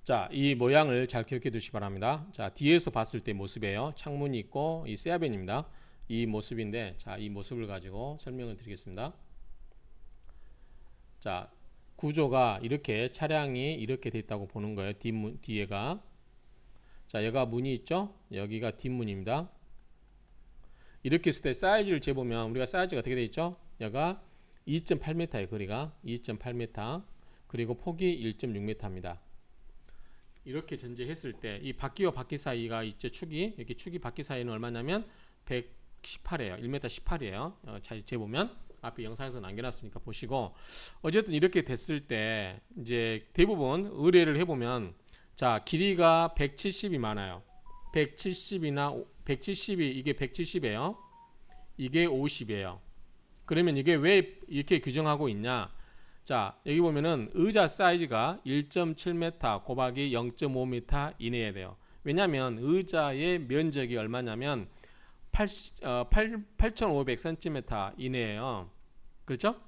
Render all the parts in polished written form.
자, 이 모양을 잘 기억해 두시기 바랍니다. 자, 뒤에서 봤을 때 모습이에요. 창문이 있고 이 세아벤입니다. 이 모습인데, 자, 이 모습을 가지고 설명을 드리겠습니다. 자, 구조가 이렇게 차량이 이렇게 돼 있다고 보는 거예요. 뒷문, 뒤에가. 자, 여기가 문이 있죠? 여기가 뒷문입니다. 이렇게 했을 때 사이즈를 재보면 우리가 사이즈가 어떻게 돼 있죠? 여기가 2.8m예요. 거리가 2.8m. 그리고 폭이 1.6m입니다. 이렇게 전제했을 때 이 바퀴와 바퀴 사이가 이제 축이 이렇게 축이 바퀴 사이는 얼마냐면 118이에요. 1m 18이에요. 잘 재보면 앞에 영상에서 남겨놨으니까 보시고, 어쨌든 이렇게 됐을 때 이제 대부분 의뢰를 해보면, 자, 길이가 170이 많아요. 170이나 170이 이게 170이에요. 이게 50이에요. 그러면 이게 왜 이렇게 규정하고 있냐? 자, 여기 보면은 의자 사이즈가 1.7m 곱하기 0.5m 이내에 돼요. 왜냐면 의자의 면적이 얼마냐면 8,500cm 이내예요. 그렇죠?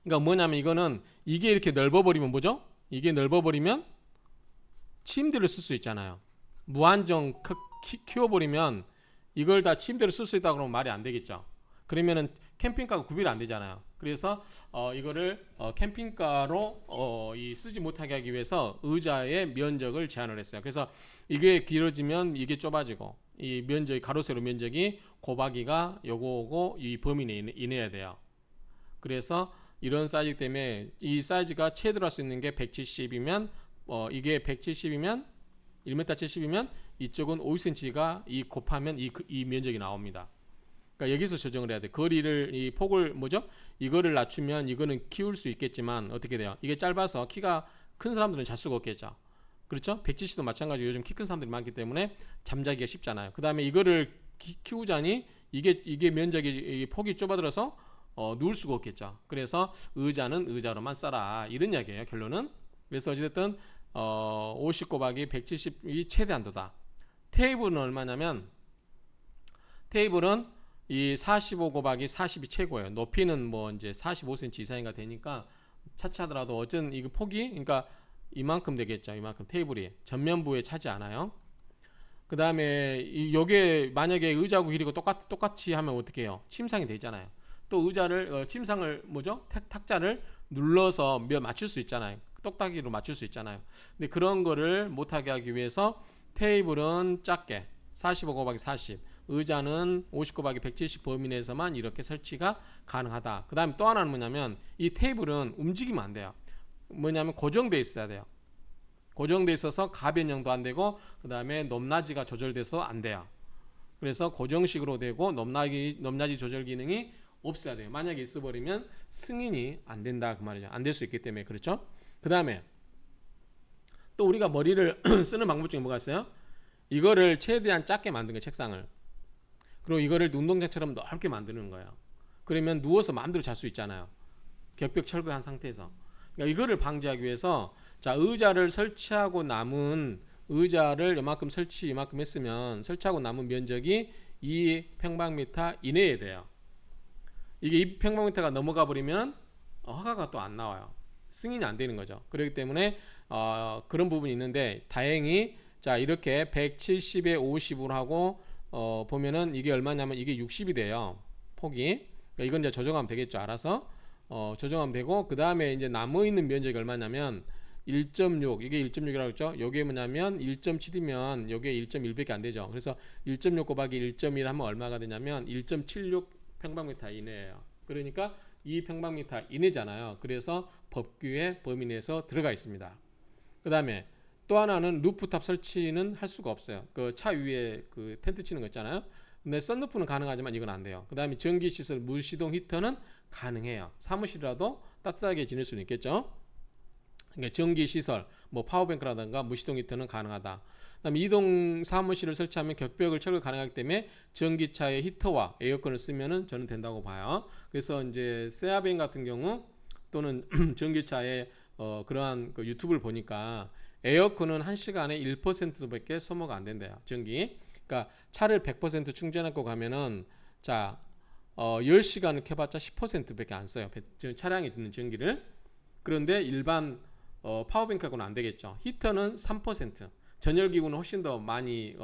그러니까 뭐냐면 이거는 이게 이렇게 넓어버리면 뭐죠? 이게 넓어버리면 침대를 쓸 수 있잖아요. 무한정 키워버리면 이걸 다 침대로 쓸 수 있다고 그러면 말이 안 되겠죠. 그러면은 캠핑카가 구별이 안 되잖아요. 그래서 이거를 캠핑카로 쓰지 못하게 하기 위해서 의자의 면적을 제한을 했어요. 그래서 이게 길어지면 이게 좁아지고 이 면적이 가로 세로 면적이 곱하기가 요거고 이 범위 내에 이내야 돼요. 그래서 이런 사이즈 때문에 이 사이즈가 최대로 할 수 있는 게 170이면 이게 170이면 1m 70이면 이쪽은 50cm가 이 곱하면 이 면적이 나옵니다. 그러니까 여기서 조정을 해야 돼. 거리를 이 폭을 뭐죠? 이거를 낮추면 이거는 키울 수 있겠지만 어떻게 돼요? 이게 짧아서 키가 큰 사람들은 잘 수가 없겠죠. 그렇죠? 170도 마찬가지로 요즘 키 큰 사람들이 많기 때문에 잠자기가 쉽잖아요. 그 다음에 이거를 키우자니 이게 면적이 폭이 좁아들어서 누울 수가 없겠죠. 그래서 의자는 의자로만 써라 이런 이야기예요. 결론은. 그래서 어쨌든 50 곱하기 170이 최대한도다. 테이블은 얼마냐면 테이블은 이 45 곱하기 40이 최고예요. 높이는 뭐 이제 45cm 이상인가 되니까 차치하더라도 어쨌든 이 폭이 그러니까 이만큼 되겠죠. 이만큼 테이블이 전면부에 차지 않아요. 그 다음에 요게 만약에 의자하고 길이가 똑같이 하면 어떻게 해요? 침상이 되잖아요. 또 의자를 침상을 뭐죠? 탁자를 눌러서 맞출 수 있잖아요. 똑딱이로 맞출 수 있잖아요. 근데 그런 거를 못하게 하기 위해서 테이블은 작게 45 곱하기 40, 의자는 50 곱하기 170 범위 내에서만 이렇게 설치가 가능하다. 그 다음에 또 하나는 뭐냐면 이 테이블은 움직이면 안 돼요. 뭐냐면 고정돼 있어야 돼요. 고정돼 있어서 가변형도 안 되고 그 다음에 높낮이가 조절돼서 안 돼요. 그래서 고정식으로 되고 높낮이 조절 기능이 없어야 돼요. 만약에 있어버리면 승인이 안 된다 그 말이죠. 안 될 수 있기 때문에. 그렇죠? 그 다음에 또 우리가 머리를 쓰는 방법 중에 뭐가 있어요? 이거를 최대한 작게 만든 거예요. 책상을. 그리고 이거를 운동장처럼 넓게 만드는 거예요. 그러면 누워서 마음대로 잘 수 있잖아요. 격벽 철거한 상태에서. 그러니까 이거를 방지하기 위해서 자, 의자를 설치하고 남은 의자를 이만큼 이만큼 했으면 설치하고 남은 면적이 2평방미터 이내에 돼요. 이게 2평방미터가 넘어가 버리면 허가가 또 안 나와요. 승인이 안 되는 거죠. 그렇기 때문에 그런 부분이 있는데 다행히 자, 이렇게 170에 50으로 하고 보면은 이게 얼마냐면 이게 60이 돼요. 폭이. 그러니까 이건 이제 조정하면 되겠죠. 알아서 조정하면 되고 그 다음에 이제 남아 있는 면적이 얼마냐면 1.6 이게 1.6이라고 했죠. 요게 뭐냐면 1.7이면 요게 1.1밖에 안 되죠. 그래서 1.6 곱하기 1.1 하면 얼마가 되냐면 1.76 평방미터 이내예요. 그러니까 2평방미터 이내잖아요. 그래서 법규의 범위 내에서 들어가 있습니다. 그 다음에 또 하나는 루프탑 설치는 할 수가 없어요. 그 차 위에 그 텐트 치는 거 있잖아요. 근데 썬루프는 가능하지만 이건 안 돼요. 그 다음에 전기시설 무시동 히터는 가능해요. 사무실이라도 따뜻하게 지낼 수는 있겠죠. 그러니까 전기시설 뭐 파워뱅크라든가 무시동 히터는 가능하다. 그다음에 이동 사무실을 설치하면 격벽을 철거 가능하기 때문에 전기차의 히터와 에어컨을 쓰면은 저는 된다고 봐요. 그래서 이제 세아벤 같은 경우 또는 전기차의 그러한 그 유튜브를 보니까 에어컨은 1시간에 1%밖에 소모가 안 된대요. 전기. 그러니까 차를 100% 충전하고 가면은 자 10시간을 켜봤자 10%밖에 안 써요. 차량에 있는 전기를. 그런데 일반 파워뱅크하고는 안 되겠죠. 히터는 3%, 전열기구는 훨씬 더 많이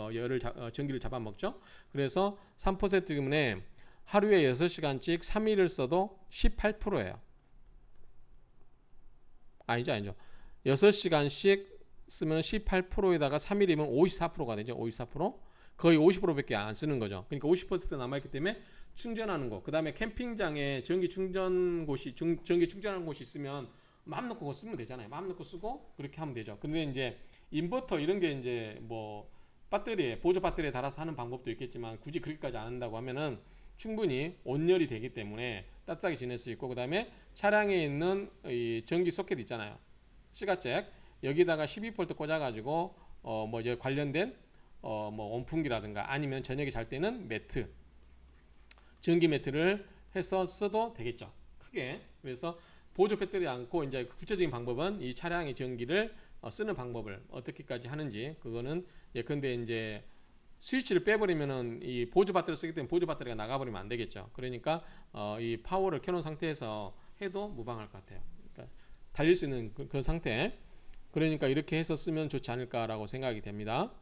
전기를 잡아먹죠. 그래서 3% 때문에 하루에 6시간씩 3일을 써도 18%예요. 아니죠. 6시간씩 쓰면 18%에다가 3일이면 54%가 되죠. 54%. 거의 50%밖에 안 쓰는 거죠. 그러니까 50% 남아있기 때문에 충전하는 거. 그 다음에 캠핑장에 전기 충전하는 곳이 있으면 마음 놓고 그거 쓰면 되잖아요. 마음 놓고 쓰고 그렇게 하면 되죠. 근데 이제 인버터 이런 게 이제 뭐 보조 배터리에 달아서 하는 방법도 있겠지만 굳이 그렇게까지 안 한다고 하면은 충분히 온열이 되기 때문에 따뜻하게 지낼 수 있고, 그 다음에 차량에 있는 이 전기 소켓 있잖아요. 시가잭 여기다가 12V 꽂아가지고 뭐 관련된 뭐 온풍기라든가 아니면 저녁에 잘 때는 매트, 전기 매트를 해서 써도 되겠죠. 크게. 그래서 보조 배터리 않고 이제 구체적인 방법은 이 차량의 전기를 쓰는 방법을 어떻게까지 하는지, 그거는 예컨대 이제 스위치를 빼버리면은 이 보조 배터리를 쓰기 때문에 보조 배터리가 나가버리면 안 되겠죠. 그러니까 이 파워를 켜놓은 상태에서 해도 무방할 것 같아요. 그러니까 달릴 수 있는 그 상태. 그러니까 이렇게 해서 쓰면 좋지 않을까라고 생각이 됩니다.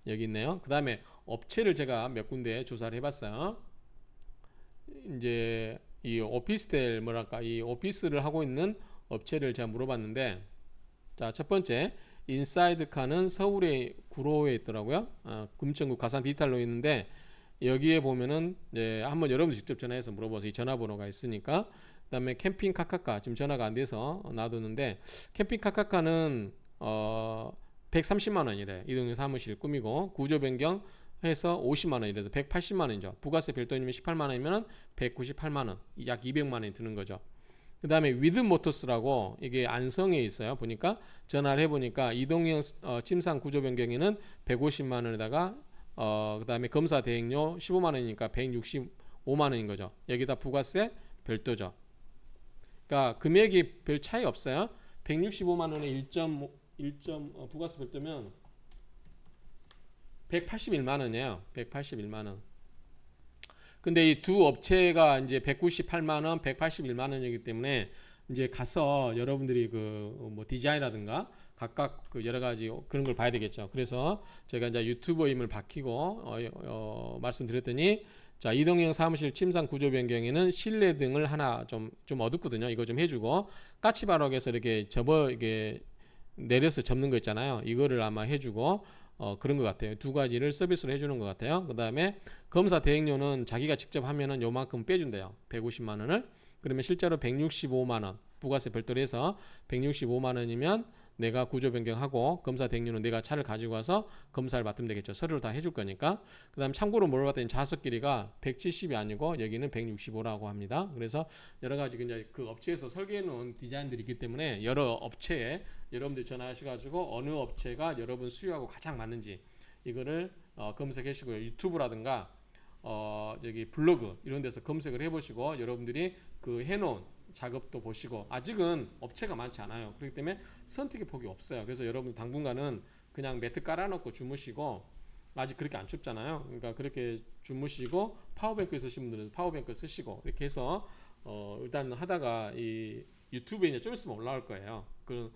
여기 있네요. 그 다음에 업체를 제가 몇 군데 조사를 해봤어요. 이제 이 오피스텔 이 오피스를 하고 있는 업체를 제가 물어봤는데, 자, 첫 번째 인사이드카는 서울의 구로에 있더라고요. 금천구 가산 디지털로 있는데 여기에 보면은 이제 한번 여러분들 직접 전화해서 물어보세요. 이 전화번호가 있으니까. 그다음에 캠핑 카카카 지금 전화가 안 돼서 놔뒀는데, 캠핑 카카카는 130만 원이래. 이동형 사무실 꾸미고 구조 변경 해서 50만 원이래서 180만 원이죠. 부가세 별도이면 18만 원이면 198만 원, 약 200만 원이 드는 거죠. 그 다음에 위드 모터스라고 이게 안성에 있어요. 보니까 전화를 해보니까 이동형 침상 구조 변경에는 150만 원에다가 그 다음에 검사 대행료 15만 원이니까 165만 원인 거죠. 여기다 부가세 별도죠. 그러니까 금액이 별 차이 없어요. 165만 원에 1점 부가세 별도면 181만 원이에요. 181만 원. 근데 이 두 업체가 이제 198만 원, 181만 원이기 때문에 이제 가서 여러분들이 그 뭐 디자인이라든가 각각 그 여러 가지 그런 걸 봐야 되겠죠. 그래서 제가 이제 유튜버임을 밝히고 말씀드렸더니, 자, 이동형 사무실 침상 구조 변경에는 실내 등을 하나 좀 어둡거든요. 이거 좀 해주고, 까치바락에서 이게 내려서 접는 거 있잖아요. 이거를 아마 해주고 그런 것 같아요. 두 가지를 서비스로 해주는 것 같아요. 그 다음에 검사 대행료는 자기가 직접 하면은 요만큼 빼준대요. 150만 원을. 그러면 실제로 165만 원 부가세 별도로 해서 165만 원이면 내가 구조 변경하고, 검사 대행료는 내가 차를 가지고 와서 검사를 맡으면 되겠죠. 서류를 다 해줄 거니까. 그 다음 참고로 물어봤더니 좌석 길이가 170이 아니고 여기는 165라고 합니다. 그래서 여러 가지 이제 그 업체에서 설계해 놓은 디자인들이 있기 때문에 여러 업체에 여러분들 전화하셔가지고 어느 업체가 여러분 수요하고 가장 맞는지 이거를 검색하시고요. 유튜브라든가 저기 블로그 이런 데서 검색을 해보시고 여러분들이 그 해놓은 작업도 보시고, 아직은 업체가 많지 않아요. 그렇기 때문에 선택의 폭이 없어요. 그래서 여러분 당분간은 그냥 매트 깔아놓고 주무시고, 아직 그렇게 안 춥잖아요. 그러니까 그렇게 주무시고 파워뱅크 쓰시는 분들은 파워뱅크 쓰시고 이렇게 해서 일단 하다가 이 유튜브에 이제 좀 있으면 올라올 거예요. 그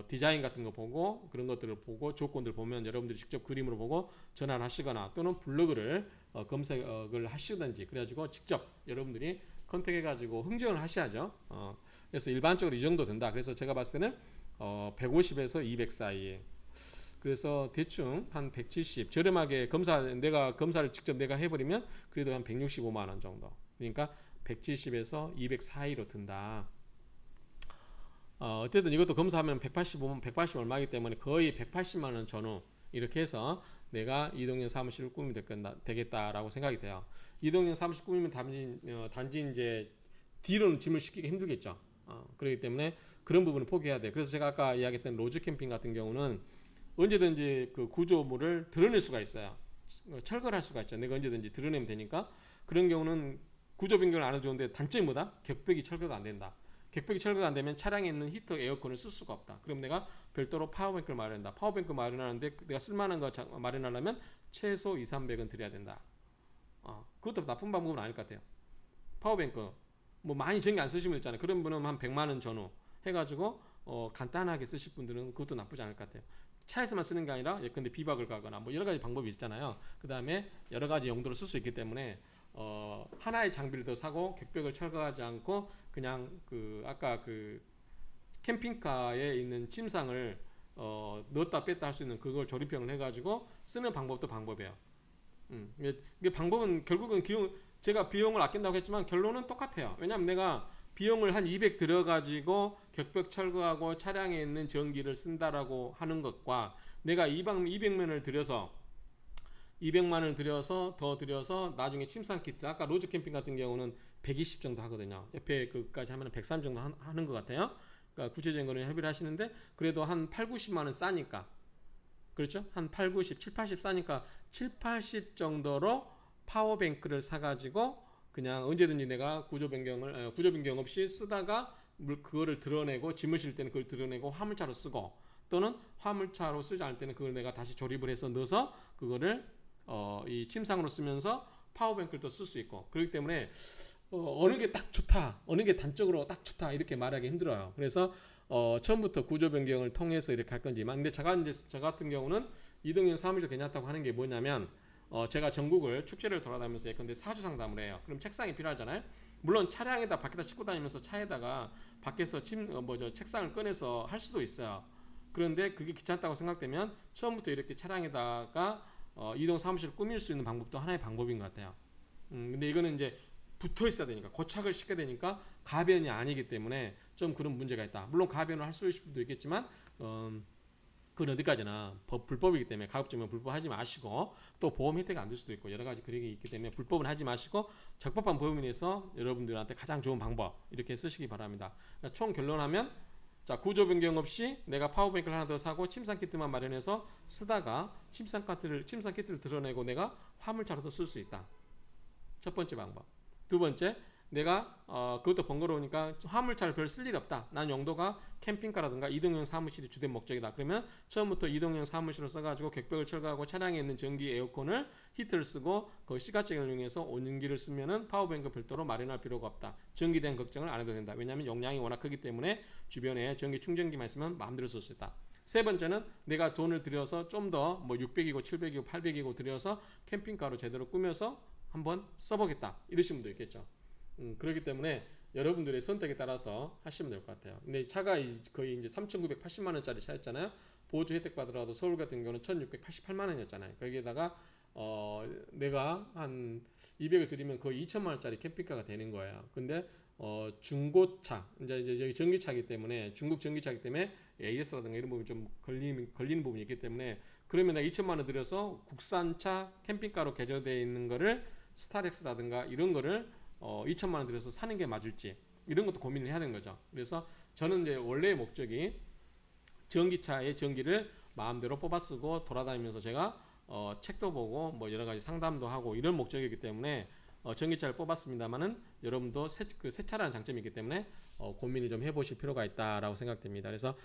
디자인 같은 거 보고 그런 것들을 보고 조건들 보면 여러분들이 직접 그림으로 보고 전화를 하시거나 또는 블로그를 검색을 하시든지 그래가지고 직접 여러분들이 컨택해가지고 흥정을 하셔야죠. 그래서 일반적으로 이 정도 된다. 그래서 제가 봤을 때는 150에서 200 사이에. 그래서 대충 한 170 저렴하게 내가 검사를 직접 내가 해버리면 그래도 한 165만 원 정도. 그러니까 170에서 200 사이로 든다. 어쨌든 이것도 검사하면 180 얼마이기 때문에 거의 180만 원 전후 이렇게 해서 내가 이동형 사무실을 꾸미면 되겠다라고 생각이 돼요. 이동형 사무실 꾸미면 단지 이제 뒤로는 짐을 싣기가 힘들겠죠. 그렇기 때문에 그런 부분을 포기해야 돼. 그래서 제가 아까 이야기했던 로즈 캠핑 같은 경우는 언제든지 그 구조물을 드러낼 수가 있어요. 철거를 할 수가 있죠. 내가 언제든지 드러내면 되니까. 그런 경우는 구조 변경을 안 해도 좋은데 단점이 뭐다? 격벽이 철거가 안 된다. 격벽이 철거가 안 되면 차량에 있는 히터, 에어컨을 쓸 수가 없다. 그럼 내가 별도로 파워뱅크를 마련한다. 파워뱅크 마련하는데 내가 쓸만한 거 마련하려면 최소 200~300은 드려야 된다. 그것도 나쁜 방법은 아닐 것 같아요. 파워뱅크 뭐 많이 전기 안 쓰시는 분 있잖아요. 그런 분은 한 100만 원 전후 해가지고 간단하게 쓰실 분들은 그것도 나쁘지 않을 것 같아요. 차에서만 쓰는 게 아니라 예컨대 비박을 가거나 뭐 여러 가지 방법이 있잖아요. 그 다음에 여러 가지 용도로 쓸 수 있기 때문에 하나의 장비를 더 사고 격벽을 철거하지 않고 그냥 그 아까 그 캠핑카에 있는 침상을 넣었다 뺐다 할 수 있는 그걸 조립형을 해가지고 쓰는 방법도 방법이에요. 이게 방법은 결국은 제가 비용을 아낀다고 했지만 결론은 똑같아요. 왜냐하면 내가 비용을 한 200 들어가지고 격벽 철거하고 차량에 있는 전기를 쓴다라고 하는 것과 내가 200만원을 들여서 200만 원을 들여서 더 들여서 나중에 침상 키트 아까 로즈 캠핑 같은 경우는 120 정도 하거든요. 옆에 그까지 하면 130 정도 하는 것 같아요. 그러니까 구체적인 거는 협의를 하시는데 그래도 한 8, 90만 원 싸니까 그렇죠? 한 8, 90, 7, 80 싸니까 7, 80 정도로 파워뱅크를 사가지고 그냥 언제든지 내가 구조 변경 없이 쓰다가 그거를 드러내고 짐을 실 때는 그걸 드러내고 화물차로 쓰고 또는 화물차로 쓰지 않을 때는 그걸 내가 다시 조립을 해서 넣어서 그거를 이 침상으로 쓰면서 파워뱅크를 또 쓸 수 있고 그렇기 때문에 어느 게 딱 좋다 어느 게 단적으로 딱 좋다 이렇게 말하기 힘들어요. 그래서 처음부터 구조 변경을 통해서 이렇게 할 건지만 근데 저 같은 경우는 이동형 사무실 괜찮다고 하는 게 뭐냐면 제가 전국을 축제를 돌아다니면서 예컨대 사주 상담을 해요. 그럼 책상이 필요하잖아요. 물론 차량에다 밖에다 싣고 다니면서 차에다가 밖에서 책상을 꺼내서 할 수도 있어요. 그런데 그게 귀찮다고 생각되면 처음부터 이렇게 차량에다가 이동 사무실을 꾸밀 수 있는 방법도 하나의 방법인 것 같아요. 근데 이거는 이제 붙어 있어야 되니까 고착을 시켜야 되니까 가변이 아니기 때문에 좀 그런 문제가 있다. 물론 가변을 할 수도 있겠지만 그건 어디까지나 불법이기 때문에 가급적이면 불법하지 마시고 또 보험 혜택이 안 될 수도 있고 여러 가지 그런 있기 때문에 불법은 하지 마시고 적법한 범위 내에서 여러분들한테 가장 좋은 방법 이렇게 쓰시기 바랍니다. 그러니까 총 결론하면 자 구조 변경 없이 내가 파워뱅크를 하나 더 사고 침상 키트만 마련해서 쓰다가 침상 키트를 드러내고 내가 화물차로도 쓸 수 있다. 첫 번째 방법. 두 번째, 내가 그것도 번거로우니까 화물차를 별 쓸 일이 없다. 난 용도가 캠핑카라든가 이동형 사무실이 주된 목적이다. 그러면 처음부터 이동형 사무실을 써가지고 격벽을 철거하고 차량에 있는 전기 에어컨을 히트를 쓰고 그 시가적을 이용해서 온전기를 쓰면은 파워뱅크 별도로 마련할 필요가 없다. 전기에 대한 걱정을 안 해도 된다. 왜냐하면 용량이 워낙 크기 때문에 주변에 전기 충전기만 있으면 마음대로 쓸 수 있다. 세 번째는 내가 돈을 들여서 좀 더 600이고 700이고 800이고 들여서 캠핑카로 제대로 꾸며서 한번 써보겠다 이러신 분도 있겠죠. 그렇기 때문에 여러분들의 선택에 따라서 하시면 될 것 같아요. 근데 차가 거의 이제 3,980만 원짜리 차였잖아요. 보조 혜택 받으라도 서울 같은 경우는 1,688만 원이었잖아요. 거기에다가 내가 한 200을 들이면 거의 2천만 원짜리 캠핑카가 되는 거예요. 근데 중고차 이제 전기차이기 때문에 중국 전기차이기 때문에 AS라든가 이런 부분이 좀 걸리는 부분이 있기 때문에 그러면 내가 2천만 원 들여서 국산차 캠핑카로 개조되어 있는 거를 스타렉스라든가 이런 거를 2천만 원 들여서 사는 게 맞을지 이런 것도 고민을 해야 되는 거죠. 그래서 저는 이제 원래의 목적이 전기차의 전기를 마음대로 뽑아 쓰고 돌아다니면서 제가 책도 보고 뭐 여러 가지 상담도 하고 이런 목적이기 때문에 전기차를 뽑았습니다만은 여러분도 새 차라는 장점이 있기 때문에 고민을 좀 해보실 필요가 있다라고 생각됩니다. 그래서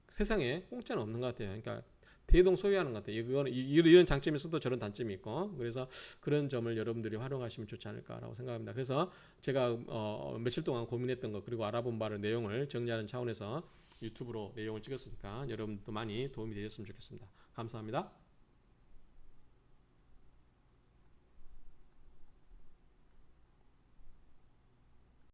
세상에 공짜는 없는 것 같아요. 그러니까 대동소이하는 것 같아요. 이런 장점이 있어도 저런 단점이 있고 그래서 그런 점을 여러분들이 활용하시면 좋지 않을까라고 생각합니다. 그래서 제가 며칠 동안 고민했던 것 그리고 알아본 바를 내용을 정리하는 차원에서 유튜브로 내용을 찍었으니까 여러분도 많이 도움이 되셨으면 좋겠습니다. 감사합니다.